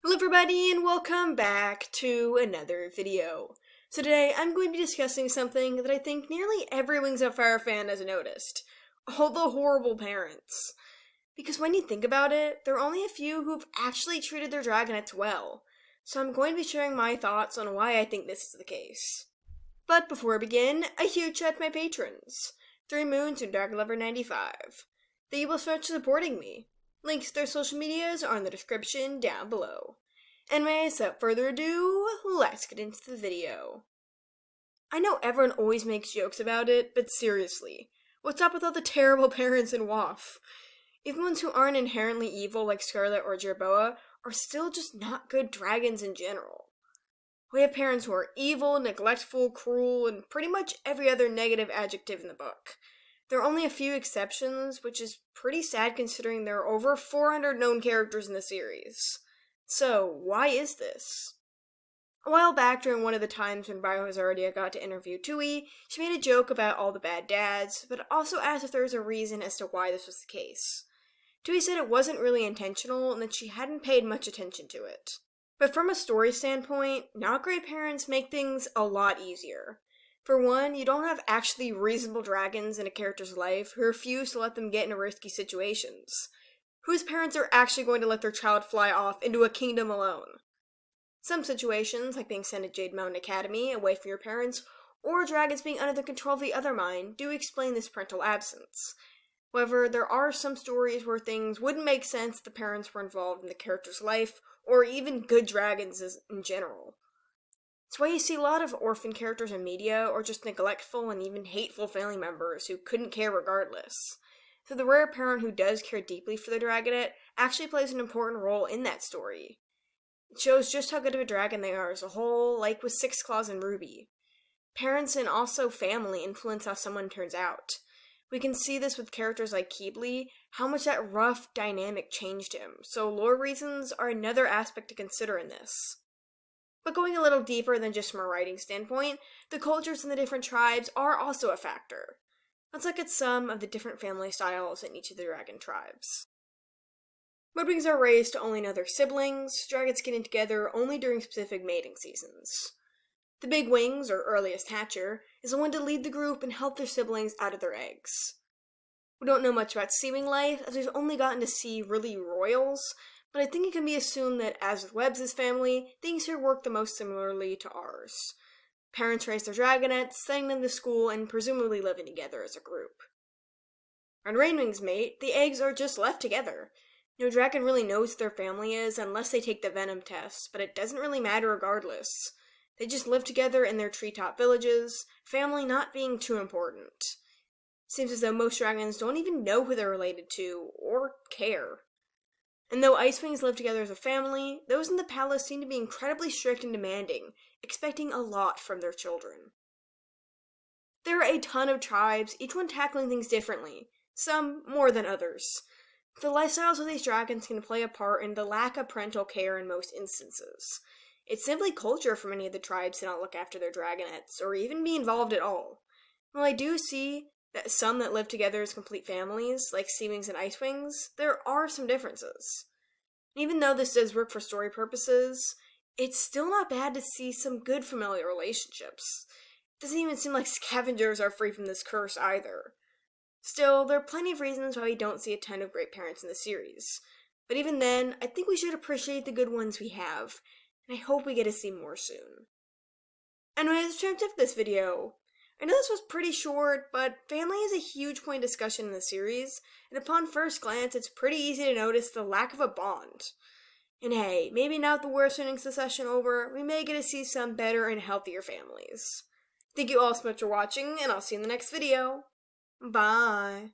Hello everybody and welcome back to another video. So today I'm going to be discussing something that I think nearly every Wings of Fire fan has noticed. All the horrible parents. Because when you think about it, there are only a few who've actually treated their dragonets well. So I'm going to be sharing my thoughts on why I think this is the case. But before I begin, a huge shout out to my patrons. 3 Moons and DragonLover95. Thank you both so much for supporting me. Links to their social medias are in the description down below. Anyways, without further ado, let's get into the video. I know everyone always makes jokes about it, but seriously, what's up with all the terrible parents in WoF? Even ones who aren't inherently evil like Scarlet or Jerboa are still just not good dragons in general. We have parents who are evil, neglectful, cruel, and pretty much every other negative adjective in the book. There are only a few exceptions, which is pretty sad considering there are over 400 known characters in the series. So, why is this? A while back during one of the times when 𝙈𝙊𝙍𝙁𝙀 got to interview Tui, she made a joke about all the bad dads, but also asked if there was a reason as to why this was the case. Tui said it wasn't really intentional and that she hadn't paid much attention to it. But from a story standpoint, not great parents make things a lot easier. For one, you don't have actually reasonable dragons in a character's life who refuse to let them get into risky situations. Whose parents are actually going to let their child fly off into a kingdom alone? Some situations, like being sent to Jade Mountain Academy away from your parents, or dragons being under the control of the other mind, do explain this parental absence. However, there are some stories where things wouldn't make sense if the parents were involved in the character's life, or even good dragons in general. It's why you see a lot of orphan characters in media, or just neglectful and even hateful family members who couldn't care regardless. So the rare parent who does care deeply for the dragonet actually plays an important role in that story. It shows just how good of a dragon they are as a whole, like with Six Claws and Ruby. Parents and also family influence how someone turns out. We can see this with characters like 𝙒𝙀𝙀𝙁, how much that rough dynamic changed him, so lore reasons are another aspect to consider in this. But going a little deeper than just from a writing standpoint, the cultures in the different tribes are also a factor. Let's look at some of the different family styles in each of the dragon tribes. Mudwings are raised to only know their siblings, dragons getting together only during specific mating seasons. The big wings, or earliest hatcher, is the one to lead the group and help their siblings out of their eggs. We don't know much about seawing life, as we've only gotten to see really royals, but I think it can be assumed that, as with Webbs' family, things here work the most similarly to ours. Parents raise their dragonets, sending them to school, and presumably living together as a group. When Rainwings mate, the eggs are just left together. No dragon really knows who their family is unless they take the venom test, but it doesn't really matter regardless. They just live together in their treetop villages, family not being too important. Seems as though most dragons don't even know who they're related to, or care. And though Icewings live together as a family, those in the palace seem to be incredibly strict and demanding, expecting a lot from their children. There are a ton of tribes, each one tackling things differently, some more than others. The lifestyles of these dragons can play a part in the lack of parental care in most instances. It's simply culture for many of the tribes to not look after their dragonets, or even be involved at all. While I do see that some that live together as complete families, like Seawings and Icewings, there are some differences. And even though this does work for story purposes, it's still not bad to see some good familial relationships. It doesn't even seem like scavengers are free from this curse either. Still, there are plenty of reasons why we don't see a ton of great parents in the series. But even then, I think we should appreciate the good ones we have, and I hope we get to see more soon. Anyways, that's wrapped up this video. I know this was pretty short, but family is a huge point of discussion in the series, and upon first glance, it's pretty easy to notice the lack of a bond. And hey, maybe now with the war winning succession over, we may get to see some better and healthier families. Thank you all so much for watching, and I'll see you in the next video. Bye!